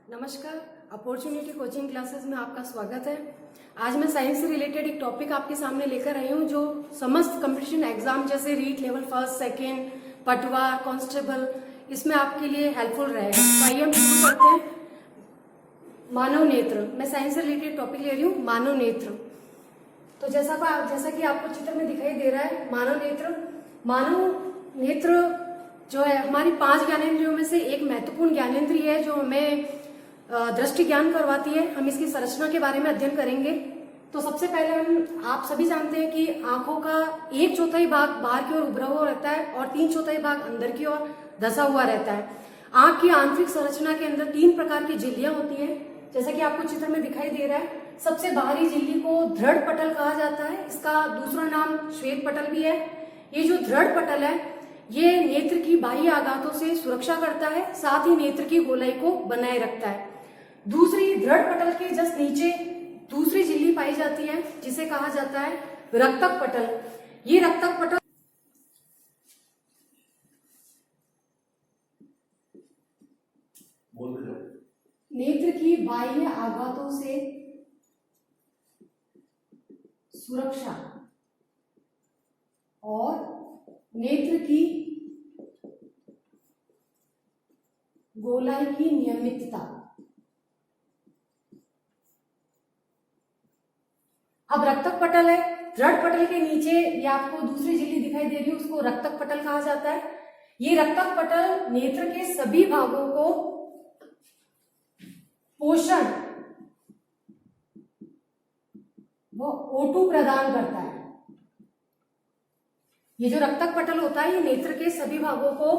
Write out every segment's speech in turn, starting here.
नमस्कार, opportunity coaching classes में आपका स्वागत है। आज मैं साइंस से रिलेटेड एक टॉपिक आपके सामने लेकर आई हूँ जो समस्त कंपटीशन एग्जाम जैसे रीट लेवल फर्स्ट, सेकेंड, पटवार, कांस्टेबल, इसमें आपके लिए हेल्पफुल रहेगा। तो आइए हम शुरू करते हैं। मानव नेत्र, मैं साइंस से रिलेटेड टॉपिक ले रही हूँ, मानव नेत्र। तो जैसा कि आपको चित्र में दिखाई दे रहा है, मानव नेत्र जो है हमारी 5 ज्ञानेंद्रियों में से एक महत्वपूर्ण ज्ञानेंद्रिय है जो हमें दृष्टि ज्ञान करवाती है। हम इसकी संरचना के बारे में अध्ययन करेंगे। तो सबसे पहले आप सभी जानते हैं कि आंखों का 1/4 भाग बाहर की ओर उभरा हुआ रहता है और 3/4 भाग अंदर की ओर धंसा हुआ रहता है। आंख की आंतरिक संरचना के अंदर 3 प्रकार की झिल्लियां होती हैं, जैसा कि आपको चित्र में दिखाई दे रहा है। सबसे बाहरी झिल्ली को दृढ़ पटल कहा जाता है, इसका दूसरा नाम श्वेत पटल भी है। ये जो दृढ़ पटल है ये नेत्र की बाह्य आघातों से सुरक्षा करता है, साथ ही नेत्र की गोलाई को बनाए रखता है। दूसरी दृढ़ पटल के जस्ट नीचे दूसरी झिल्ली पाई जाती है जिसे कहा जाता है रक्तक पटल। ये रक्तक पटल नेत्र की बाह्य आघातों से सुरक्षा और नेत्र की गोलाई की नियमितता। अब रक्तक पटल है, दृढ़ पटल के नीचे ये आपको दूसरी झिल्ली दिखाई दे रही है, उसको रक्तक पटल कहा जाता है। ये रक्तक पटल नेत्र के सभी भागों को पोषण वो O2 प्रदान करता है। ये जो रक्तक पटल होता है ये नेत्र के सभी भागों को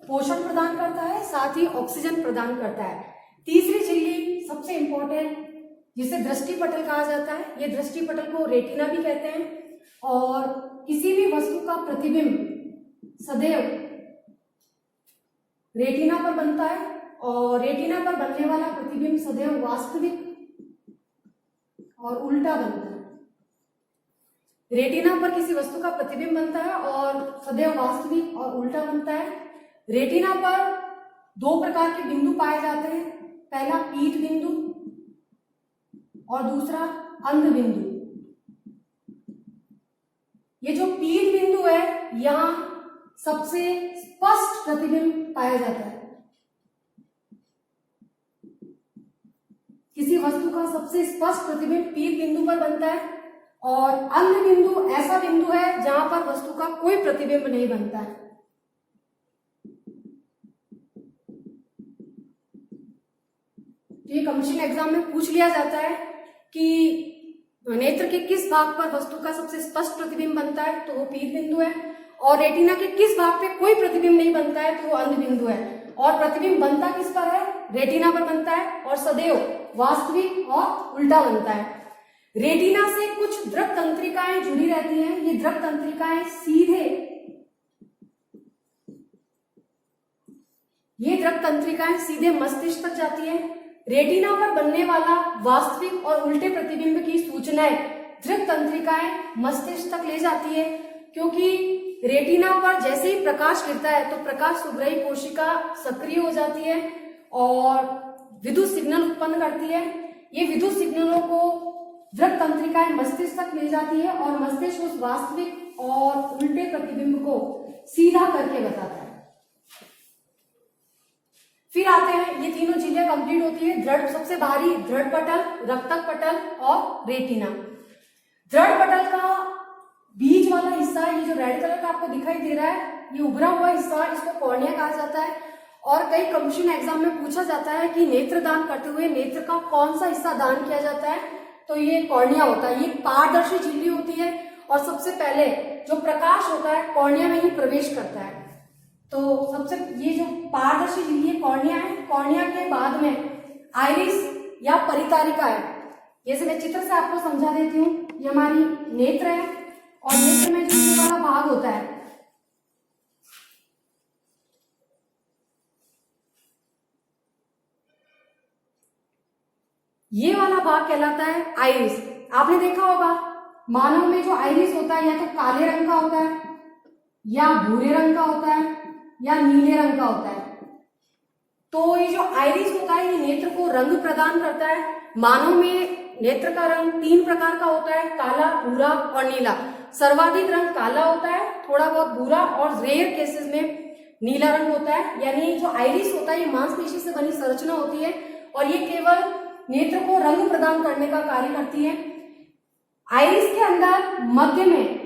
पोषण प्रदान करता है, साथ ही ऑक्सीजन प्रदान करता है। तीसरी झिल्ली सबसे इंपॉर्टेंट जिसे दृष्टि पटल कहा जाता है, ये दृष्टि पटल को रेटिना भी कहते हैं। और किसी भी वस्तु का प्रतिबिंब सदैव रेटिना पर बनता है और रेटिना पर बनने वाला प्रतिबिंब सदैव वास्तविक और उल्टा बनता है। रेटिना पर किसी वस्तु का प्रतिबिंब बनता है और सदैव वास्तविक और उल्टा बनता है। रेटिना पर 2 प्रकार के बिंदु पाए जाते हैं, पहला पीत बिंदु और दूसरा अंध बिंदु। ये जो पीत बिंदु है यहां सबसे स्पष्ट प्रतिबिंब पाया जाता है। किसी वस्तु का सबसे स्पष्ट प्रतिबिंब पीत बिंदु पर बनता है और अंध बिंदु ऐसा बिंदु है जहां पर वस्तु का कोई प्रतिबिंब नहीं बनता है। ये कमीशन एग्जाम में पूछ लिया जाता है कि नेत्र के किस भाग पर वस्तु का सबसे स्पष्ट प्रतिबिंब बनता है, तो वो पीत बिंदु है। और रेटिना के किस भाग पे कोई प्रतिबिंब नहीं बनता है, तो वो अंध बिंदु है। और प्रतिबिंब बनता किस पर है? रेटिना पर बनता है और सदैव वास्तविक और उल्टा बनता है। रेटिना से कुछ द्रव तंत्रिकाएं जुड़ी रहती हैं। ये द्रव तंत्रिकाएं सीधे मस्तिष्क तक जाती हैं। रेटिना पर बनने वाला वास्तविक और उल्टे प्रतिबिंब की सूचनाएं दृक तंत्रिकाएं मस्तिष्क तक ले जाती है, क्योंकि रेटिना पर जैसे ही प्रकाश गिरता है तो प्रकाश सुग्राही कोशिका सक्रिय हो जाती है और विद्युत सिग्नल उत्पन्न करती है। ये विद्युत सिग्नलों को दृक तंत्रिकाएं मस्तिष्क तक ले जाती है और मस्तिष्क उस वास्तविक और उल्टे प्रतिबिंब को सीधा करके बताता है। फिर आते हैं, ये तीनों झिल्लियां कंप्लीट होती है। दृढ़ सबसे बाहरी दृढ़ पटल, रक्तक पटल और रेटिना। दृढ़ पटल का बीच वाला हिस्सा, ये जो रेड कलर का आपको दिखाई दे रहा है, ये उभरा हुआ हिस्सा, इसको कॉर्निया कहा जाता है। और कई कमीशन एग्जाम में पूछा जाता है कि नेत्र दान करते हुए नेत्र का कौन सा हिस्सा दान किया जाता है, तो ये कॉर्निया होता है। ये पारदर्शी झिल्ली होती है और सबसे पहले जो प्रकाश होता है कॉर्निया में ही प्रवेश करता है। तो सबसे ये जो पारदर्शी झिल्ली है कॉर्निया है। कॉर्निया के बाद में आइरिस या परितारिका है। जैसे मैं चित्र से आपको समझा देती हूँ, ये हमारी नेत्र है और नेत्र में जो ये वाला भाग होता है ये वाला भाग कहलाता है आइरिस। आपने देखा होगा मानव में जो आइरिस होता है या तो काले रंग का होता है या भूरे रंग का होता है या नीले रंग का होता है। तो ये जो आइरिस होता है ये नेत्र को रंग प्रदान करता है। मानव में नेत्र का रंग 3 प्रकार का होता है, काला, भूरा और नीला। सर्वाधिक रंग काला होता है, थोड़ा बहुत भूरा और रेयर केसेस में नीला रंग होता है। यानी जो आइरिस होता है ये मांसपेशी से बनी संरचना होती है और ये केवल नेत्र को रंग प्रदान करने का कार्य करती है। आइरिस के अंदर मध्य में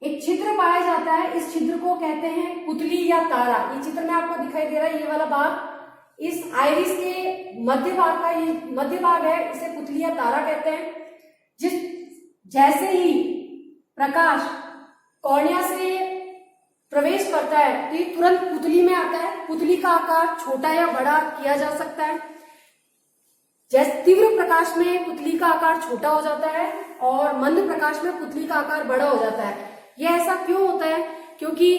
एक छिद्र पाया जाता है, इस छिद्र को कहते हैं पुतली या तारा। ये चित्र में आपको दिखाई दे रहा है, ये वाला भाग इस आइरिस के मध्य भाग का, ये मध्य भाग है, इसे पुतली या तारा कहते हैं। जैसे ही प्रकाश कॉर्निया से प्रवेश करता है तो ये तुरंत पुतली में आता है। पुतली का आकार छोटा या बड़ा किया जा सकता है। जैसे तीव्र प्रकाश में पुतली का आकार छोटा हो जाता है और मंद प्रकाश में पुतली का आकार बड़ा हो जाता है। यह ऐसा क्यों होता है? क्योंकि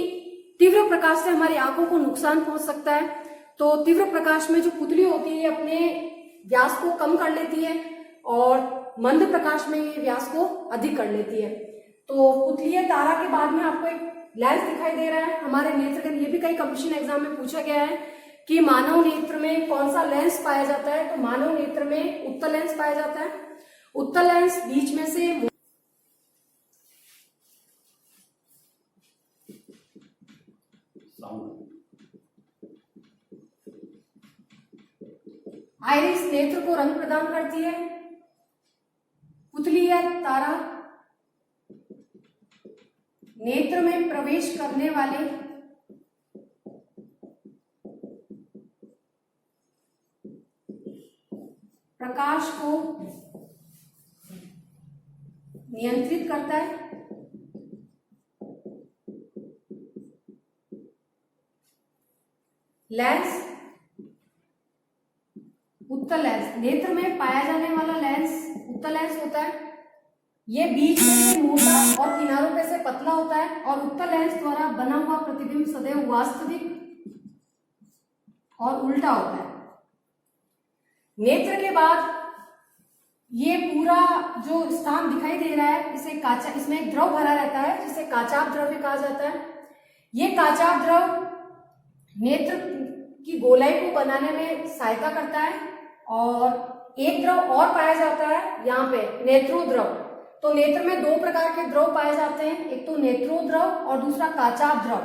तीव्र प्रकाश से हमारी आंखों को नुकसान पहुंच सकता है। तो तीव्र प्रकाश में जो पुतली होती है अपने व्यास को कम कर लेती है और मंद प्रकाश में ये व्यास को अधिक कर लेती है। तो पुतली या तारा के बाद में आपको एक लेंस दिखाई दे रहा है हमारे नेत्र के। ये भी कई कंपटीशन एग्जाम में पूछा गया है कि मानव नेत्र में कौन सा लेंस पाया जाता है। तो मानव नेत्र में उत्तल लेंस पाया जाता है। उत्तल लेंस बीच में से आइरिस नेत्र को रंग प्रदान करती है। पुतली या तारा नेत्र में प्रवेश करने वाले प्रकाश को नियंत्रित करता है। लेंस उत्तल लेंस नेत्र में पाया जाने वाला लेंस उत्तल लेंस होता है। यह बीच में से मोटा और किनारों पे से पतला होता है और उत्तल लेंस द्वारा बना हुआ प्रतिबिंब सदैव वास्तविक और उल्टा होता है। नेत्र के बाद ये पूरा जो स्थान दिखाई दे रहा है इसे काचा, इसमें एक द्रव भरा रहता है जिसे काचाभ द्रव्य कहा जाता है। ये काचाभ द्रव नेत्र की गोलाई को बनाने में सहायता करता है। और एक द्रव और पाया जाता है यहाँ पे, नेत्रोद्रव। तो नेत्र में 2 प्रकार के द्रव पाए जाते हैं, एक तो नेत्रोद्रव और दूसरा काचाभ द्रव।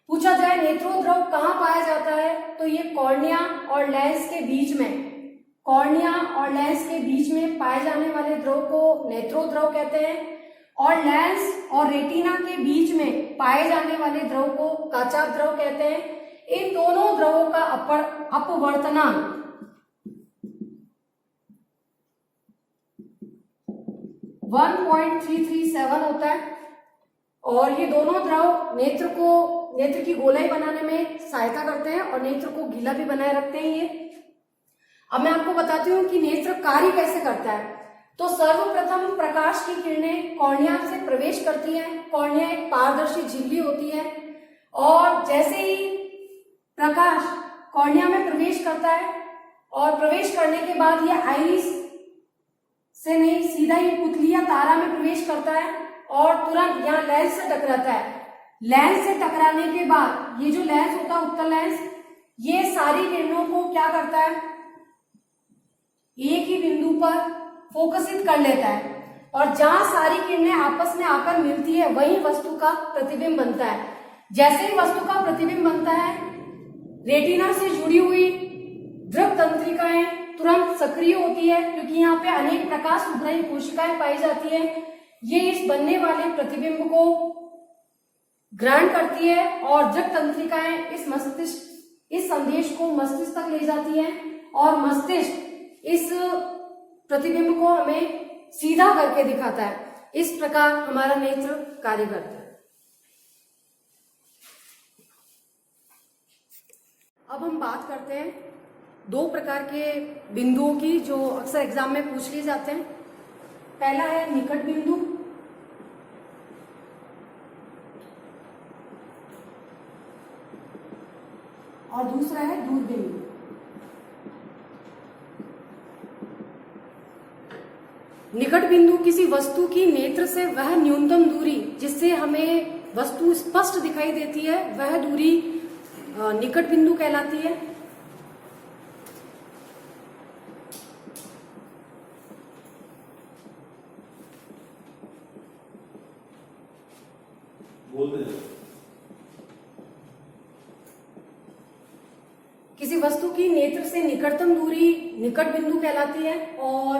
पूछा जाए नेत्रोद्रव कहाँ पाया जाता है तो ये कॉर्निया और लेंस के बीच में, कॉर्निया और लेंस के बीच में पाए जाने वाले द्रव को नेत्रोद्रव कहते हैं और लेंस और रेटिना के बीच में पाए जाने वाले द्रव को काचाभ द्रव कहते हैं। इन दोनों द्रवों का अपवर्तनांक 1.337 होता है और ये दोनों द्रव नेत्र की गोलाई बनाने में सहायता करते हैं और नेत्र को गीला भी बनाए रखते हैं। ये अब मैं आपको बताती हूँ कि नेत्र कार्य कैसे करता है। तो सर्वप्रथम प्रकाश की किरणें कॉर्निया से प्रवेश करती हैं। कॉर्निया एक पारदर्शी झिल्ली होती है और जैसे ही प्रकाश कॉर्निया में प्रवेश करता है और प्रवेश करने के बाद यह आइरिस से नहीं सीधा ही पुतली या तारा में प्रवेश करता है और तुरंत यहाँ लेंस से टकराता है। लेंस से टकराने के बाद ये जो लेंस होता है उत्तल लेंस, ये सारी किरणों को क्या करता है, एक ही बिंदु पर फोकसित कर लेता है और जहां सारी किरणें आपस में आकर मिलती है वही वस्तु का प्रतिबिंब बनता है। जैसे ही वस्तु का प्रतिबिंब बनता है रेटिना से जुड़ी हुई दृक तंत्रिकाएं तुरंत सक्रिय होती है क्योंकि यहाँ पे अनेक प्रकाश उद्रायी कोशिकाएं पाई जाती है। ये इस बनने वाले प्रतिबिंब को ग्रहण करती है और दृक तंत्रिकाएं इस संदेश को मस्तिष्क तक ले जाती है और मस्तिष्क इस प्रतिबिंब को हमें सीधा करके दिखाता है। इस प्रकार हमारा नेत्र कार्य करता है। अब हम बात करते हैं 2 प्रकार के बिंदुओं की जो अक्सर एग्जाम में पूछ लिए जाते हैं। पहला है निकट बिंदु और दूसरा है दूर बिंदु। निकट बिंदु किसी वस्तु की नेत्र से वह न्यूनतम दूरी जिससे हमें वस्तु स्पष्ट दिखाई देती है, वह दूरी निकट बिंदु कहलाती है। किसी वस्तु की नेत्र से निकटतम दूरी निकट बिंदु कहलाती है और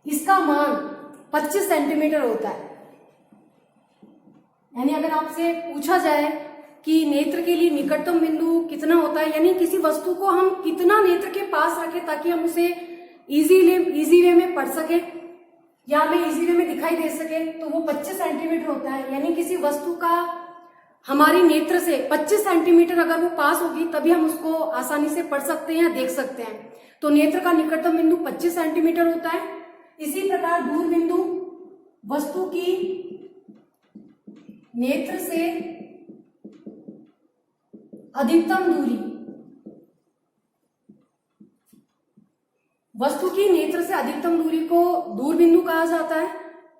इसका मान 25 सेंटीमीटर होता है। यानी अगर आपसे पूछा जाए कि नेत्र के लिए निकटतम बिंदु कितना होता है, यानी किसी वस्तु को हम कितना नेत्र के पास रखें ताकि हम उसे इजी वे में पढ़ सके या हमें इजी वे में दिखाई दे सके, तो वो 25 सेंटीमीटर होता है। यानी किसी वस्तु का हमारी नेत्र से 25 सेंटीमीटर अगर वो पास होगी तभी हम उसको आसानी से पढ़ सकते हैं या देख सकते हैं। तो नेत्र का निकटतम बिंदु 25 सेंटीमीटर होता है। इसी प्रकार दूर बिंदु वस्तु की नेत्र से अधिकतम दूरी, वस्तु की नेत्र से अधिकतम दूरी को दूर बिंदु कहा जाता है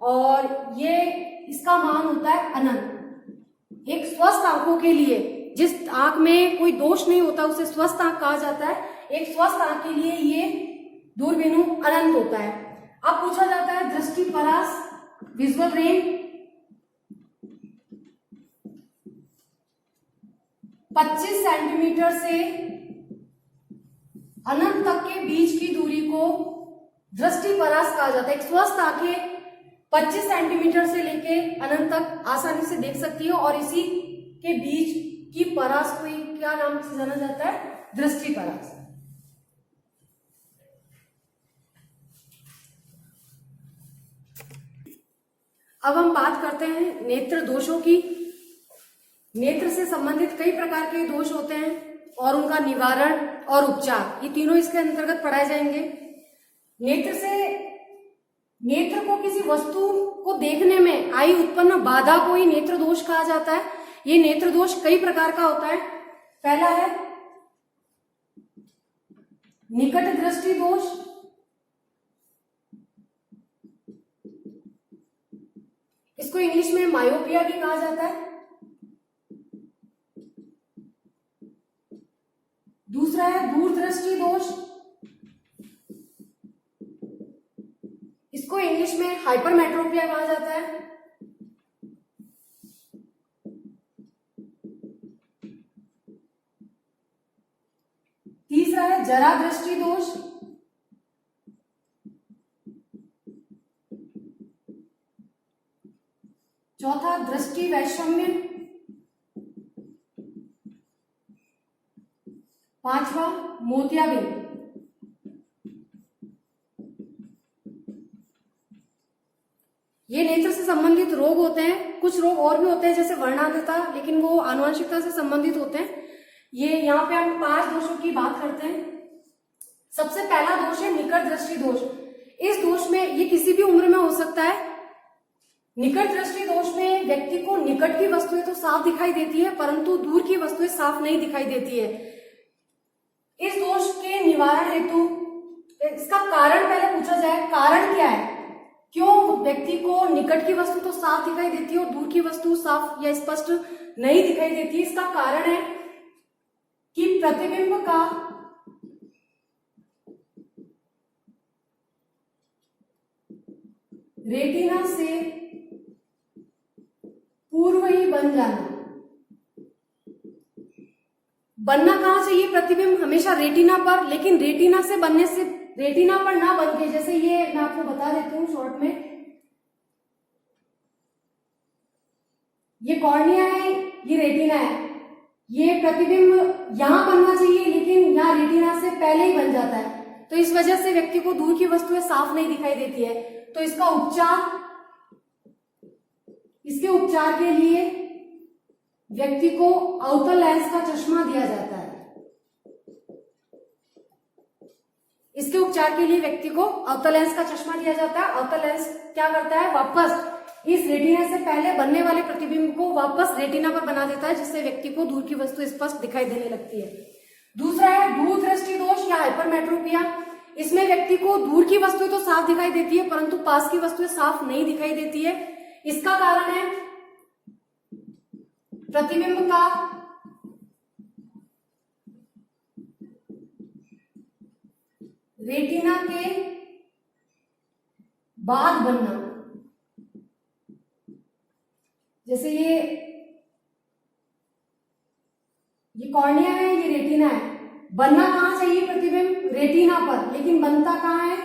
और ये इसका मान होता है अनंत। एक स्वस्थ आंखों के लिए, जिस आंख में कोई दोष नहीं होता उसे स्वस्थ आंख कहा जाता है। एक स्वस्थ आंख के लिए ये दूर बिंदु अनंत होता है। अब पूछा जाता है दृष्टि परास, विजुअल रेंज 25 सेंटीमीटर से अनंत तक के बीच की दूरी को दृष्टि परास कहा जाता है। एक स्वस्थ आंखें 25 सेंटीमीटर से लेके अनंत तक आसानी से देख सकती है और इसी के बीच की परास को क्या नाम से जाना जाता है? दृष्टि परास। अब हम बात करते हैं नेत्र दोषों की। नेत्र से संबंधित कई प्रकार के दोष होते हैं और उनका निवारण और उपचार, ये तीनों इसके अंतर्गत पढ़ाए जाएंगे। नेत्र को किसी वस्तु को देखने में आई उत्पन्न बाधा को ही नेत्र दोष कहा जाता है। ये नेत्र दोष कई प्रकार का होता है। पहला है निकट दृष्टि दोष, इसको इंग्लिश में मायोपिया भी कहा जाता है। दूसरा है दूरदृष्टि दोष, इसको इंग्लिश में हाइपरमेट्रोपिया कहा जाता है। तीसरा है जरा दृष्टि दोष, चौथा दृष्टि वैषम्य, पांचवा मोतियाबिंद। ये नेत्र से संबंधित रोग होते हैं। कुछ रोग और भी होते हैं जैसे वर्णांधता, लेकिन वो आनुवंशिकता से संबंधित होते हैं। ये यहाँ पे हम 5 दोषों की बात करते हैं। सबसे पहला दोष है निकट दृष्टि दोष। इस दोष में ये किसी भी उम्र में हो सकता है। निकट दृष्टि दोष में व्यक्ति को निकट की वस्तुएं तो साफ दिखाई देती है परंतु दूर की वस्तुएं साफ नहीं दिखाई देती है। इस दोष के निवारण हेतु इसका कारण पहले पूछा जाए, कारण क्या है, क्यों व्यक्ति को निकट की वस्तु तो साफ दिखाई देती है और दूर की वस्तु साफ या स्पष्ट नहीं दिखाई देती है। इसका कारण है कि प्रतिबिंब का रेटिना से पूर्व ही बन जाना। बनना कहां चाहिए प्रतिबिंब? हमेशा रेटिना पर, लेकिन रेटिना से बनने से रेटिना पर ना बन के, जैसे ये मैं आपको बता देती हूँ शॉर्ट में, ये कॉर्निया है, ये रेटिना है। ये प्रतिबिंब यहां बनना चाहिए लेकिन यहाँ रेटिना से पहले ही बन जाता है, तो इस वजह से व्यक्ति को दूर की वस्तुएं साफ नहीं दिखाई देती है। तो इसका उपचार, इसके उपचार के लिए व्यक्ति को अवतल लेंस का चश्मा दिया जाता है। इसके उपचार के लिए व्यक्ति को अवतल लेंस का चश्मा दिया जाता है। अवतल लेंस क्या करता है? वापस इस रेटिना से पहले बनने वाले प्रतिबिंब को वापस रेटिना पर बना देता है, जिससे व्यक्ति को दूर की वस्तु स्पष्ट दिखाई देने लगती है। दूसरा है दूरदृष्टि दोष या हाइपरमेट्रोपिया। इसमें व्यक्ति को दूर की वस्तुएं तो साफ दिखाई देती है परंतु पास की वस्तुएं साफ नहीं दिखाई देती है। इसका कारण है प्रतिबिंब का रेटिना के बाद बनना। जैसे ये बनना कहाँ चाहिए प्रतिबिंब? रेटिना पर, लेकिन बनता कहाँ है?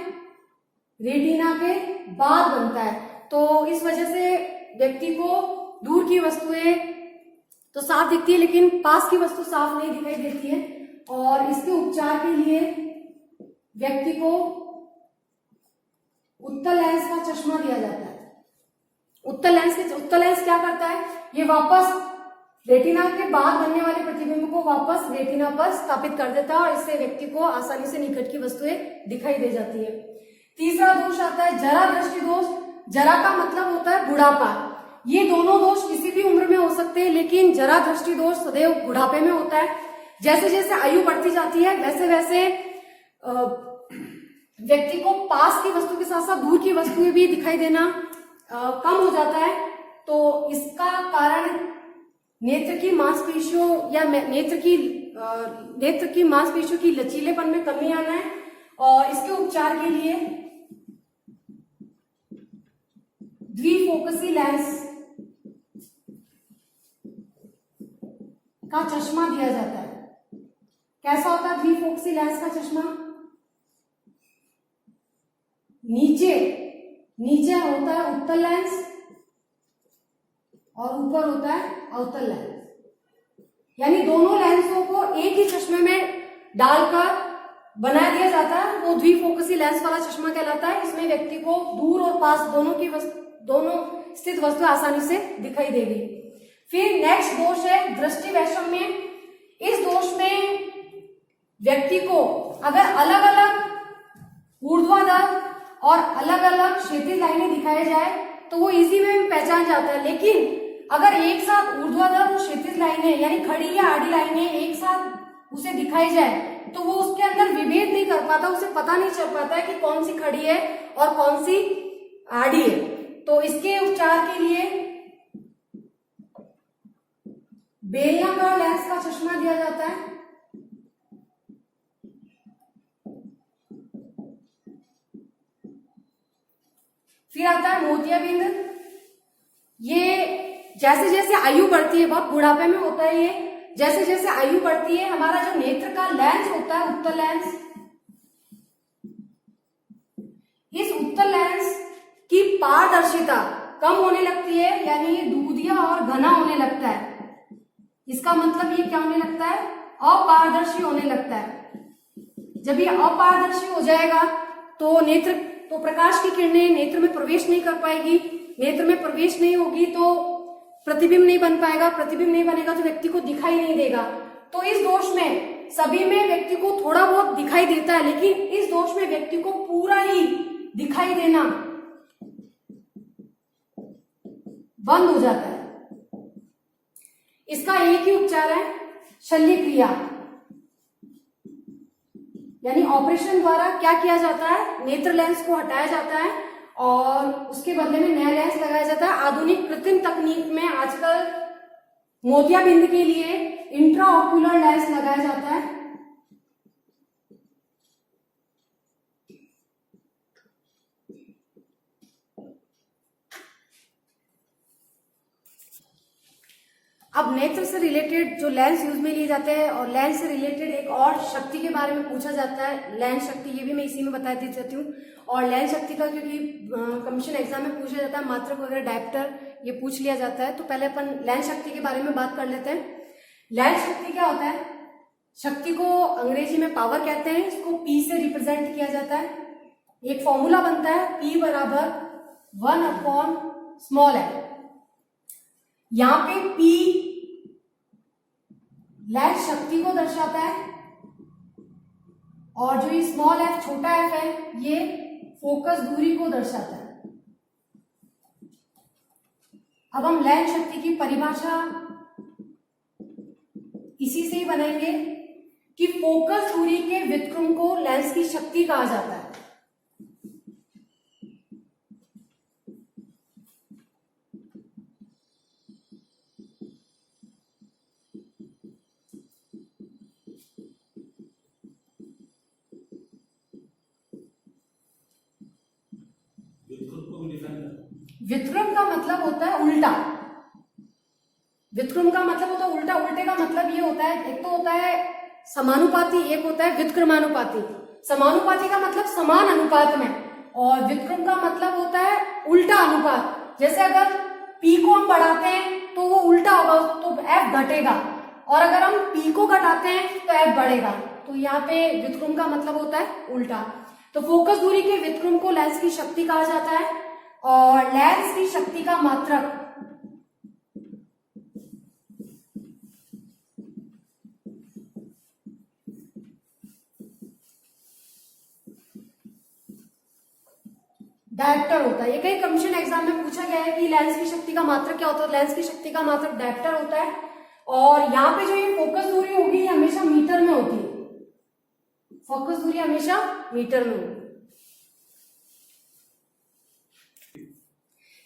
रेटिना के बाद बनता है। तो इस वजह से व्यक्ति को दूर की वस्तुएं तो साफ दिखती है लेकिन पास की वस्तु साफ नहीं दिखाई देती है। और इसके उपचार के लिए व्यक्ति को उत्तल लेंस का चश्मा दिया जाता है। उत्तल लेंस क्या करता है? ये वापस रेटिना के बाद बनने वाले प्रतिबिंब को वापस रेटिना पर स्थापित कर देता है और इससे व्यक्ति को आसानी से निकट की वस्तुएं दिखाई दे जाती है। तीसरा दोष आता है जरा दृष्टि दोष। जरा का मतलब होता है बुढ़ापा। ये दोनों दोष किसी भी उम्र में हो सकते हैं, लेकिन जरा दृष्टि दोष सदैव बुढ़ापे में होता है। जैसे जैसे आयु बढ़ती जाती है वैसे वैसे व्यक्ति को पास की वस्तु के साथ साथ दूर की वस्तुएं भी दिखाई देना कम हो जाता है। तो इसका कारण नेत्र की मांसपेशियों या नेत्र की मांसपेशियों की लचीलेपन में कमी आना है। और इसके उपचार के लिए द्विफोकसी लेंस का चश्मा दिया जाता है। कैसा होता है द्विफोकसी लेंस का चश्मा? नीचे होता है उत्तल लेंस और ऊपर होता है अवतल लेंस, यानी दोनों लेंसों को एक ही चश्मे में डालकर बना दिया जाता है। वो द्विफोकसी लेंस वाला चश्मा कहलाता है। इसमें व्यक्ति को दूर और पास दोनों स्थित वस्तुएं आसानी से दिखाई देगी। फिर नेक्स्ट दोष है दृष्टि वैषम्य। इस दोष में व्यक्ति को अगर अलग अलग ऊर्ध्वाधर और अलग अलग क्षैतिज लाइनें दिखाई जाए तो वो इजी वे में पहचान जाता है, लेकिन अगर एक साथ ऊर्ध्वाधर और क्षैतिज लाइनें यानी खड़ी या आड़ी लाइनें एक साथ उसे दिखाई जाए तो वो उसके अंदर विभेद नहीं कर पाता, उसे पता नहीं चल पाता है कि कौन सी खड़ी है और कौन सी आड़ी है। तो इसके उपचार के लिए बेलनाकार लेंस का चश्मा दिया जाता है। फिर आता है मोतियाबिंद। ये जैसे जैसे आयु बढ़ती है, बहुत बुढ़ापे में होता है ये, जैसे जैसे आयु बढ़ती है हमारा जो नेत्र का लेंस होता है उत्तल लेंस, इस उत्तल लेंस की पारदर्शिता कम होने लगती है, यानी ये दूधिया और घना होने लगता है। इसका मतलब ये क्या होने लगता है? अपारदर्शी होने लगता है। जब ये अपारदर्शी हो जाएगा तो प्रकाश की किरणें नेत्र में प्रवेश नहीं कर पाएगी। नेत्र में प्रवेश नहीं होगी तो प्रतिबिंब नहीं बन पाएगा। प्रतिबिंब नहीं बनेगा तो व्यक्ति को दिखाई नहीं देगा। तो इस दोष में सभी में व्यक्ति को थोड़ा बहुत दिखाई देता है, लेकिन इस दोष में व्यक्ति को पूरा ही दिखाई देना बंद हो जाता है। इसका एक ही उपचार है, शल्य क्रिया, यानी ऑपरेशन द्वारा क्या किया जाता है? नेत्र लेंस को हटाया जाता है और उसके बदले में नया लेंस लगाया जाता है। आधुनिक कृत्रिम तकनीक में आजकल मोतियाबिंद के लिए इंट्राऑक्यूलर लेंस लगाया जाता है। अब नेत्र से रिलेटेड जो लेंस यूज में लिए जाते हैं और लेंस से रिलेटेड एक और शक्ति के बारे में पूछा जाता है, लेंस शक्ति, ये भी मैं इसी में बता दी जाती हूँ। और लेंस शक्ति का क्योंकि कमीशन एग्जाम में पूछा जाता है, मात्रक वगैरह डायप्टर ये पूछ लिया जाता है, तो पहले अपन लेंस शक्ति के बारे में बात कर लेते हैं। लेंस शक्ति क्या होता है? शक्ति को अंग्रेजी में पावर कहते हैं, इसको P से रिप्रेजेंट किया जाता है। एक फॉर्मूला बनता है P बराबर 1/f। यहाँ पे P लेंस शक्ति को दर्शाता है और जो ये स्मॉल f छोटा f है ये फोकस दूरी को दर्शाता है। अब हम लेंस शक्ति की परिभाषा इसी से ही बनाएंगे कि फोकस दूरी के व्युत्क्रम को लेंस की शक्ति कहा जाता है। व्युत्क्रम का मतलब होता है उल्टा। व्युत्क्रम का मतलब होता है उल्टा। उल्टे का मतलब ये होता है, एक तो होता है समानुपाती, एक होता है व्युत्क्रमानुपाती। समानुपाती का मतलब समान अनुपात में, और व्युत्क्रम का मतलब होता है उल्टा अनुपात। जैसे अगर P को हम बढ़ाते हैं तो वो उल्टा होगा, तो F घटेगा, और अगर हम P को घटाते हैं तो F बढ़ेगा। तो यहाँ पे व्युत्क्रम का मतलब होता है उल्टा। तो फोकस दूरी के व्युत्क्रम को लेंस की शक्ति कहा जाता है, और लेंस की शक्ति का मात्रक डायप्टर होता है। ये कई कमीशन एग्जाम में पूछा गया है कि लेंस की शक्ति का मात्रक क्या होता है। लेंस की शक्ति का मात्रक डायप्टर होता है, और यहाँ पे जो ये फोकस दूरी होगी ये हमेशा मीटर में होती है। फोकस दूरी हमेशा मीटर में होगी।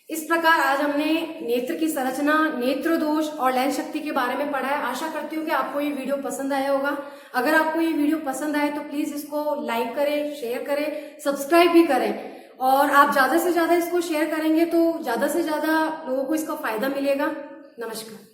इस प्रकार आज हमने नेत्र की संरचना, नेत्र दोष और लेंस शक्ति के बारे में पढ़ा है। आशा करती हूँ कि आपको ये वीडियो पसंद आया होगा। अगर आपको ये वीडियो पसंद आए तो प्लीज इसको लाइक करें, शेयर करें, सब्सक्राइब भी करें, और आप ज्यादा से ज्यादा इसको शेयर करेंगे तो ज्यादा से ज्यादा लोगों को इसका फायदा मिलेगा। नमस्कार।